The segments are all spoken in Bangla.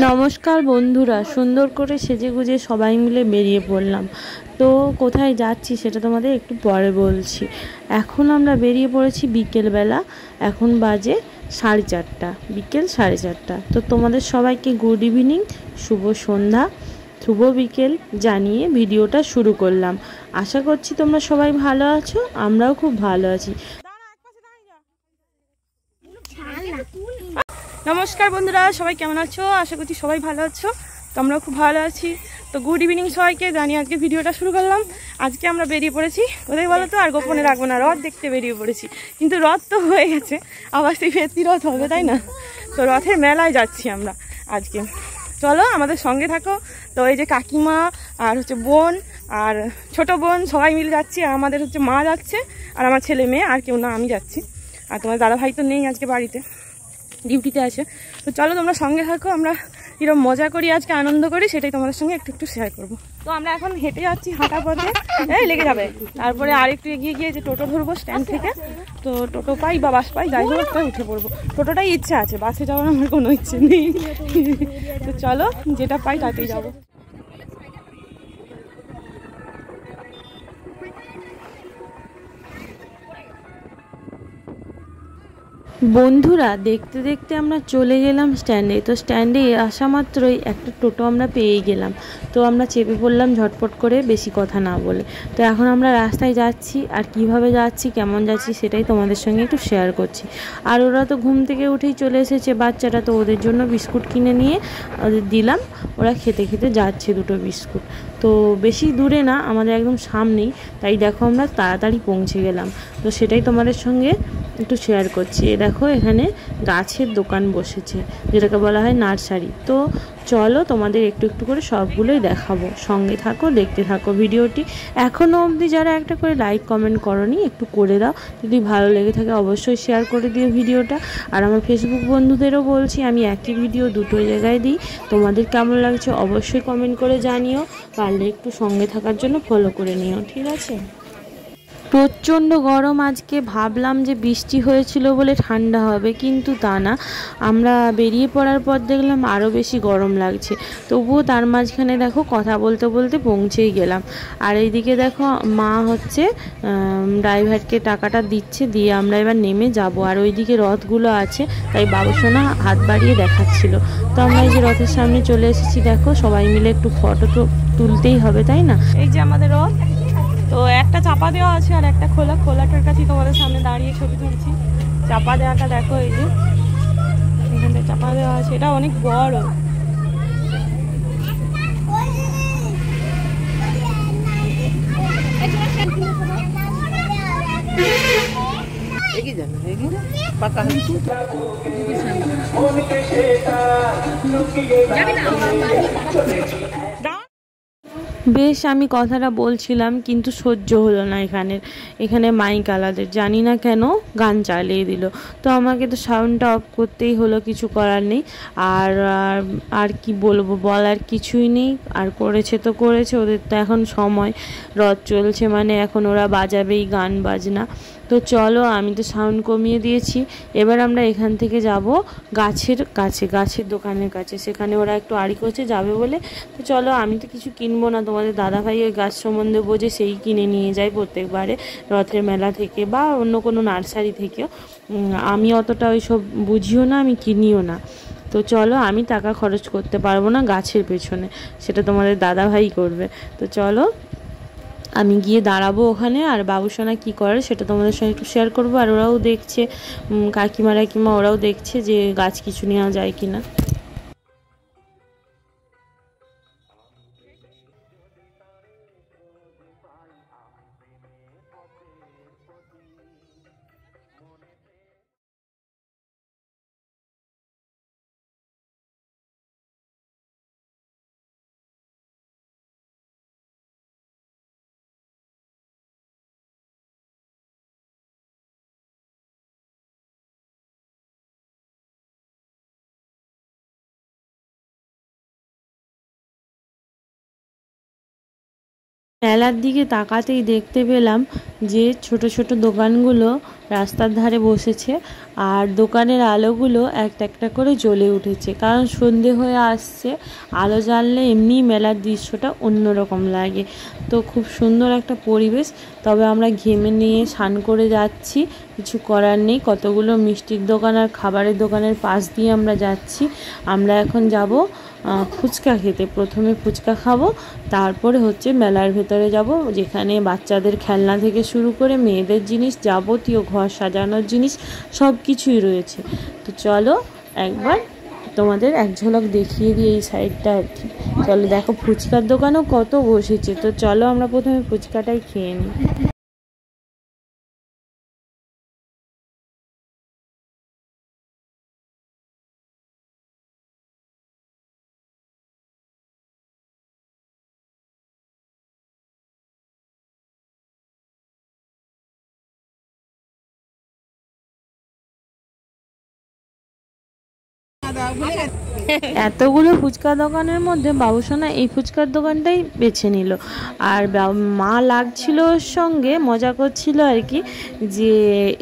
নমস্কার বন্ধুরা, সুন্দর করে সেজেগুজে সবাই মিলে বেরিয়ে পড়লাম। তো কোথায় যাচ্ছি সেটা তোমাদের একটু পরে বলছি। এখন আমরা বেরিয়ে পড়েছি বিকেলবেলা। এখন বাজে 4:30, বিকেল 4:30। তো তোমাদের সবাইকে গুড ইভিনিং, শুভ সন্ধ্যা, শুভ বিকেল জানিয়ে ভিডিওটা শুরু করলাম। আশা করছি তোমরা সবাই ভালো আছো, আমরাও খুব ভালো আছি। নমস্কার বন্ধুরা, সবাই কেমন আছো? আশা করছি সবাই ভালো আছো, তো আমরাও খুব ভালো আছি। তো গুড ইভিনিং সবাইকে জানিয়ে আজকে ভিডিওটা শুরু করলাম। আজকে আমরা বেরিয়ে পড়েছি কোথায় বলো তো, আর গোপনে রাখবো না, রথ দেখতে বেরিয়ে পড়েছি। কিন্তু রথ তো হয়ে গেছে, আবার সেই ফেরতি রথ হবে, তাই না? তো রথের মেলায় যাচ্ছি আমরা আজকে। চলো আমাদের সঙ্গে থাকো। তো এই যে কাকিমা আর হচ্ছে বোন আর ছোট বোন সবাই মিলে যাচ্ছি, আর আমাদের হচ্ছে মা যাচ্ছে আর আমার ছেলে মেয়ে, আর কেউ না, আমি যাচ্ছি। আর তোমার দাদা ভাই তো নেই আজকে, বাড়িতে ডিউটিতে আছে। তো চলো তোমরা সঙ্গে থাকো, আমরা কিরকম মজা করি আজকে, আনন্দ করি, সেটাই তোমাদের সঙ্গে একটু একটু শেয়ার করবো। তো আমরা এখন হেঁটে যাচ্ছি, হাঁটা পথে এই লেগে যাবে। তারপরে আর একটু এগিয়ে গিয়ে যে টোটো ধরবো স্ট্যান্ড থেকে। তো টোটো পাই বা বাস পাই, যাই হোক তাই উঠে পড়বো। টোটোটাই ইচ্ছা আছে, বাসে যাওয়ার আমার কোনো ইচ্ছে নেই। তো চলো যেটা পাই তাতেই যাবো। বন্ধুরা, দেখতে দেখতে আমরা চলে গেলাম স্ট্যান্ডে। তো স্ট্যান্ডে আসা মাত্রই একটা টোটো আমরা পেয়ে গেলাম। তো আমরা চেপে পড়লাম ঝটপট করে, বেশি কথা না বলে। তো এখন আমরা রাস্তায় যাচ্ছি, আর কিভাবে যাচ্ছি, কেমন যাচ্ছি, সেটাই তোমাদের সঙ্গে একটু শেয়ার করছি। আর ওরা তো ঘুম থেকে উঠেই চলে এসেছে বাচ্চাটা, তো ওদের জন্য বিস্কুট কিনে নিয়ে ওদের দিলাম। ওরা খেতে খেতে যাচ্ছে দুটো বিস্কুট। তো বেশি দূরে না, আমাদের একদম সামনেই, তাই দেখো আমরা তাড়াতাড়ি পৌঁছে গেলাম। তো সেটাই তোমাদের সঙ্গে একটু শেয়ার করছি। দেখো এখানে গাছের দোকান বসেছে, যেটাকে বলা হয় নার্সারি। তো চলো তোমাদের একটু একটু করে সবগুলোই দেখাবো, সঙ্গে থাকো, দেখতে থাকো ভিডিওটি। এখনও অবধি যারা একটা করে লাইক কমেন্ট করোনি, একটু করে দাও। যদি ভালো লেগে থাকে অবশ্যই শেয়ার করে দিও ভিডিওটা। আর আমার ফেসবুক বন্ধুদেরও বলছি, আমি একই ভিডিও দুটো জায়গায় দিই। তোমাদের কেমন লাগছে অবশ্যই কমেন্ট করে জানিও। পারলে একটু সঙ্গে থাকার জন্য ফলো করে নিও, ঠিক আছে? প্রচণ্ড গরম আজকে, ভাবলাম যে বৃষ্টি হয়েছিল বলে ঠান্ডা হবে, কিন্তু তা না। আমরা বেরিয়ে পড়ার পর দেখলাম আরও বেশি গরম লাগছে। তবুও তার মাঝখানে দেখো কথা বলতে বলতে পৌঁছেই গেলাম। আর এইদিকে দেখো মা হচ্ছে ড্রাইভারকে টাকাটা দিচ্ছে, দিয়ে আমরা এবার নেমে যাব। আর ওইদিকে রথগুলো আছে, তাই বাবুসোনা হাত বাড়িয়ে দেখাচ্ছিল। তো আমরা এই যে রথের সামনে চলে এসেছি, দেখো সবাই মিলে একটু ফটো তো তুলতেই হবে, তাই না? এই যে আমাদের রথ, তো একটা চাপা দেওয়া আছে আর একটা খোলা। খোলাটার কাছেই তোমাদের সামনে দাঁড়িয়ে ছবি তুলছি। চাপা দেওয়াটা দেখো, এই যে এখানটা চাপা দেওয়া আছে, এটা অনেক বড়। বেশ আমি কথাটা বলছিলাম, কিন্তু সহ্য হলো না। এখানে মাইক আলাদের জানি না কেন গান চালিয়ে দিল। তো আমাকে তো সাউন্ডটা অফ করতেই হলো, কিছু করার নেই। আর আর কি বলবো, বলার কিছুই নেই। আর করেছে তো করেছে, ওদের তো এখন সময়, রথ চলছে মানে এখন ওরা বাজাবেই গান বাজনা। তো চলো, আমি তো সাউন্ড কমিয়ে দিয়েছি। এবার আমরা এখান থেকে যাব গাছের কাছে, গাছের দোকানের কাছে। সেখানে ওরা একটু আড়ি করছে যাবে বলে। তো চলো, আমি তো কিছু কিনবো না, তোমাদের দাদাভাই ওই গাছ সম্বন্ধে বোঝে, সেই কিনে নিয়ে যায় প্রত্যেকবারে রথের মেলা থেকে বা অন্য কোনো নার্সারি থেকেও। আমি অতটা ওই সব বুঝিও না, আমি কিনিও না। তো চলো, আমি টাকা খরচ করতে পারবো না গাছের পেছনে, সেটা তোমাদের দাদাভাই করবে। তো চলো আমি গিয়ে দাঁড়াবো ওখানে, আর বাবুসোনা কী করে সেটা তোমাদের সঙ্গে একটু শেয়ার করবো। আর ওরাও দেখছে, কাকিমা ওরাও দেখছে যে গাছ কিছু নেওয়া যায় কিনা। মেলার দিকে তাকাতেই দেখতে পেলাম যে ছোট ছোট দোকানগুলো রাস্তার ধারে বসেছে, আর দোকানের আলোগুলো একটা একটা করে জ্বলে উঠেছে, কারণ সন্ধে হয়ে আসছে। আলো জ্বাললে এমনি মেলার দৃশ্যটা অন্যরকম লাগে। তো খুব সুন্দর একটা পরিবেশ। তবে আমরা ঘেমে নিয়ে স্নান করে যাচ্ছি, কিছু করার নেই। কতগুলো মিষ্টির দোকান আর খাবারের দোকানের পাশ দিয়ে আমরা যাচ্ছি। আমরা এখন যাব ফুচকা খেতে। প্রথমে ফুচকা খাবো, তারপরে হচ্ছে মেলার ভেতরে যাব, যেখানে বাচ্চাদের খেলনা থেকে শুরু করে মেয়েদের জিনিস, যাবতীয় ঘর সাজানোর জিনিস সব কিছুই রয়েছে। তো চলো একবার তোমাদের এক ঝলক দেখিয়ে দিই এই সাইডটা আর কি। চলো দেখো, ফুচকার দোকানও কত বসেছে। তো চলো আমরা প্রথমে ফুচকাটাই খেয়ে নিই। এতগুলো ফুচকা দোকানের মধ্যে বাবুসোনা এই ফুচকার দোকানটাই বেছে নিল। আর মা লাগছিল ওর সঙ্গে, মজা করছিল আর কি, যে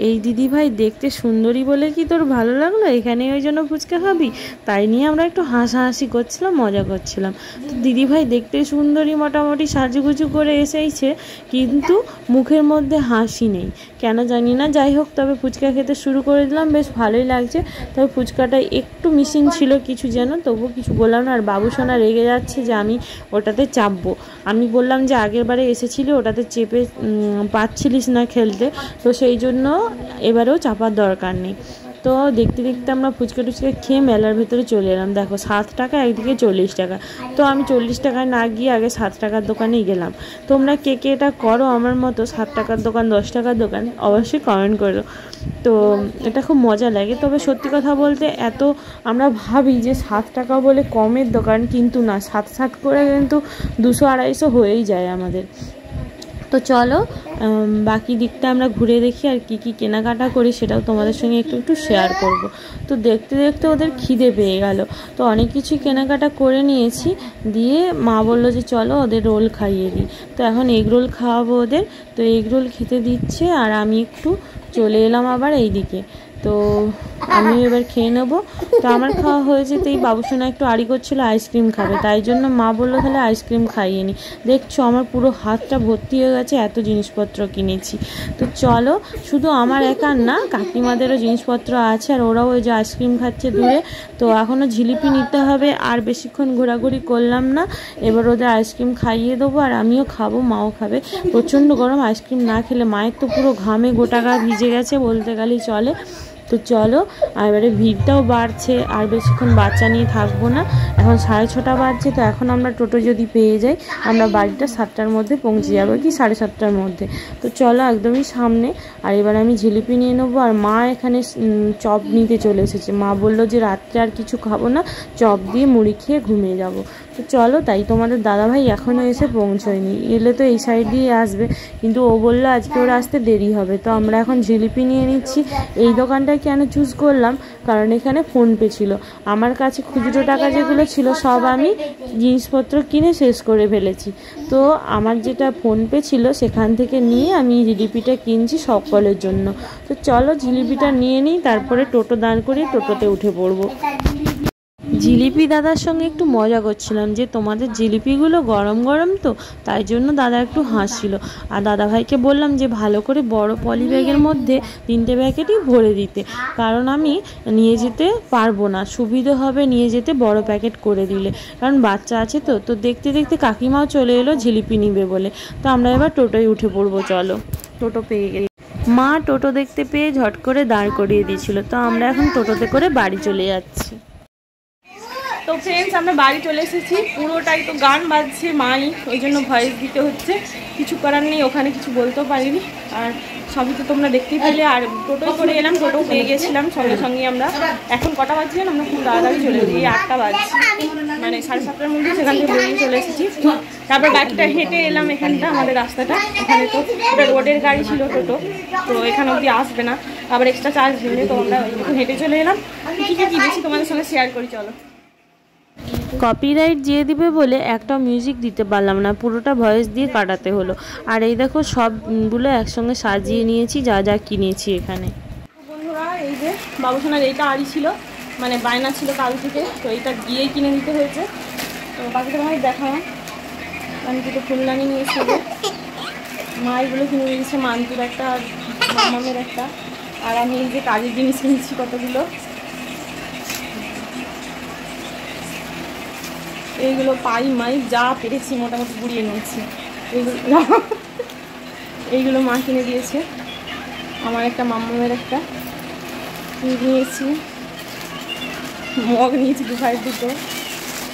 এই দিদিভাই দেখতে সুন্দরী বলে কি তোর ভালো লাগলো, এখানে ওই জন্য ফুচকা খাবি? তাই নিয়ে আমরা একটু হাসাহাসি করছিলাম, মজা করছিলাম। তো দিদিভাই দেখতে সুন্দরী, মোটামুটি সাজুগুজু করে এসেছে, কিন্তু মুখের মধ্যে হাসি নেই, কেন জানি না। যাই হোক, তবে ফুচকা খেতে শুরু করে দিলাম, বেশ ভালোই লাগছে। তবে ফুচকাটা একটু মিসিং ছিল কিছু যেন, তবুও কিছু বললাম না। আর বাবুসোনা রেগে যাচ্ছে যে আমি ওটাতে চাপবো। আমি বললাম যে আগের বারে এসেছিলি ওটাতে চেপে পাচ্ছিলিস না খেলতে, তো সেই জন্য এবারেও চাপার দরকার নেই। তো দেখতে দেখতে আমরা ফুচকা টুচকা খেয়ে মেলার ভেতরে চলে এলাম। দেখো 7 টাকা, একদিকে 40 টাকা। তো আমি 40 টাকায় না গিয়ে আগে 7 টাকার দোকানেই গেলাম। তোমরা কে কে এটা করো আমার মতো, 7 টাকার দোকান 10 টাকার দোকান, অবশ্যই কমেন্ট করো। তো এটা খুব মজা লাগে। তবে সত্যি কথা বলতে, এত আমরা ভাবি যে 7 টাকা বলে কমের দোকান, কিন্তু না, 7 করে কিন্তু 200-250 হয়েই যায় আমাদের। তো চলো বাকি দিকটা আমরা ঘুরে দেখি, আর কি কি কেনাকাটা করি সেটাও তোমাদের সঙ্গে একটু একটু শেয়ার করব। তো দেখতে দেখতে ওদের খিদে পেয়ে গেল, তো অনেক কিছুই কেনাকাটা করে নিয়েছি। দিয়ে মা বললো যে চলো ওদের রোল খাইয়ে দিই। তো এখন এগ রোল খাওয়াবো ওদের। তো এগ রোল খেতে দিচ্ছে, আর আমি একটু চলে এলাম আবার এই দিকে। তো আমি এবার খেয়ে নেবো। তো আমার খাওয়া হয়ে যেতেই বাবুসোনা একটু আড়ি করছিল আইসক্রিম খাবে, তাই জন্য মা বললো তাহলে আইসক্রিম খাইয়ে নি। দেখছো আমার পুরো হাতটা ভর্তি হয়ে গেছে, এত জিনিসপত্র কিনেছি। তো চলো, শুধু আমার একার না, কাকিমাদেরও জিনিসপত্র আছে, আর ওরাও ওই যে আইসক্রিম খাচ্ছে দূরে। তো এখনও জিলিপি নিতে হবে, আর বেশিক্ষণ ঘোরাঘুরি করলাম না। এবার ওদের আইসক্রিম খাইয়ে দেবো, আর আমিও খাবো, মাও খাবে। প্রচণ্ড গরম, আইসক্রিম না খেলে মায়ের তো পুরো ঘামে গোটা গা ভিজে গেছে বলতে গেলেই চলে। তো চলো, আর এবারে ভিড়টাও বাড়ছে, আর বেশিক্ষণ বাচ্চা নিয়ে থাকবো না। এখন 6:30 বাজছে। তো এখন আমরা টোটো যদি পেয়ে যাই, আমরা বাড়িটা 7টার মধ্যে পৌঁছে যাবো, কি 7:30টার মধ্যে। তো চলো একদমই সামনে। আর এবার আমি জিলিপি নিয়ে নেবো, আর মা এখানে চপ নিতে চলে এসেছে। মা বললো যে রাত্রে আর কিছু খাবো না, চপ দিয়ে মুড়ি খেয়ে ঘুমিয়ে যাব। তো চলো, তাই তোমাদের দাদাভাই এখনও এসে পৌঁছয়নি, এলে তো এই সাইড দিয়ে আসবে, কিন্তু ও বললো আজকে ওর আসতে দেরি হবে। তো আমরা এখন জিলিপি নিয়ে নিচ্ছি। এই দোকানটায় কেন চুজ করলাম, কারণ এখানে ফোনপে ছিল। আমার কাছে খুচরো টাকা যেগুলো ছিল সব আমি জিনিসপত্র কিনে শেষ করে ফেলেছি। তো আমার যেটা ফোনপে ছিল সেখান থেকে নিয়ে আমি জিলিপিটা কিনছি সকলের জন্য। তো চলো জিলিপিটা নিয়ে নিই, তারপরে টোটো দাঁড় করিয়ে টোটোতে উঠে পড়বো। জিলিপি দাদার সঙ্গে একটু মজা করছিলাম যে তোমাদের জিলিপিগুলো গরম গরম, তো তাই জন্য দাদা একটু হাসছিল। আর দাদাভাইকে বললাম যে ভালো করে বড় পলি ব্যাগের মধ্যে 3টে প্যাকেটই ভরে দিতে, কারণ আমি নিয়ে যেতে পারবো না, সুবিধে হবে নিয়ে যেতে বড় প্যাকেট করে দিলে, কারণ বাচ্চা আছে। তো তো দেখতে দেখতে কাকিমাও চলে এলো জিলিপি নিবে বলে। তো আমরা এবার টোটোয় উঠে পড়বো। চলো, টোটো পেয়ে গেছি। মা টোটো দেখতে পেয়ে ঝট করে দাঁড় করিয়ে দিয়েছিল। তো আমরা এখন টোটোতে করে বাড়ি চলে যাচ্ছি। তো ফ্রেন্ডস, আমরা বাড়ি চলে এসেছি। পুরোটাই তো গান বাজছে, মাই ওই জন্য ভয়েস দিতে হচ্ছে, কিছু করার নেই, ওখানে কিছু বলতেও পারিনি। আর সবই তো তোমরা দেখতেই পেলে। আর টোটোই করে এলাম, টোটো পেয়ে গেছিলাম সঙ্গে সঙ্গে। আমরা এখন কটা বাজছে, আমরা খুব তাড়াতাড়ি চলে এসেছি, 8টা বাজছে, মানে 7:30টার মধ্যে সেখান থেকে বেরিয়ে চলে এসেছি। তারপর গাড়িটা হেঁটে এলাম এখানটা, আমাদের রাস্তাটা এখানে তো ওটা রোডের গাড়ি ছিল টোটো, তো এখানে অবধি আসবে না, আবার এক্সট্রা চার্জ দিলে। তো আমরা হেঁটে চলে এলাম। কী কী কিনেছি তোমাদের সঙ্গে শেয়ার করি, চলো। কপিরাইট দিয়ে দিবে বলে একটা মিউজিক দিতে পারলাম না, পুরোটা ভয়েস দিয়ে কাটাতে হলো। আর এই দেখো সবগুলো একসঙ্গে সাজিয়ে নিয়েছি, যা যা কিনেছি এখানে। বন্ধুরা এই যে বাবুসোনার এইটা আড়ি ছিল, মানে বায়না ছিল কাল থেকে, তো এইটা গিয়েই কিনে দিতে হয়েছে। তো বাকিটা তোমায় দেখাও, আমি দুটো ফুলদানি নিয়েছি, মা এগুলো কিনে দিয়েছে, মান্তুর একটা আর মামামের একটা। আর আমি এই যে কাজের জিনিস কিনেছি কতগুলো, এইগুলো পাই মাই যা পেরেছি মোটামুটি গুড়িয়ে নিয়েছি। এইগুলো মা কিনে দিয়েছে, আমার একটা মামামের একটা নিয়েছি, মগ নিয়েছি 2 ভাইয়ের দুটো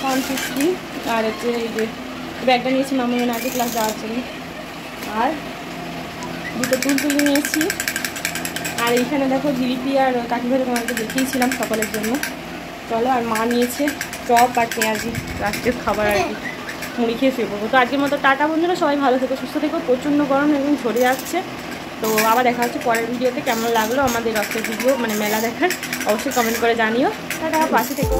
150, আর হচ্ছে এই যে ব্যাগটা নিয়েছি মামামের আগে ক্লাস যাওয়ার জন্য, আর দুটো তুলতুলি নিয়েছি। আর এইখানে দেখো জিলিপি আর কাঠিভাজা তোমাকে দেখিয়েছিলাম সকলের জন্য। চলো, আর মা নিয়েছে চপ আর পেঁয়াজি, রাত্রের খাবার আর কি, মুড়ি খেয়ে শুয়ে পড়বো। তো আজকের মতো টাটা বন্ধুরা, সবাই ভালো থেকো, সুস্থ থেকো। প্রচণ্ড গরম এবং ঝরে যাচ্ছে। তো আবার দেখা হচ্ছে পরের ভিডিওতে। কেমন লাগলো আমাদের রথের ভিডিও, মানে মেলা দেখার, অবশ্যই কমেন্ট করে জানিও। টাটা, পাশে থেকো।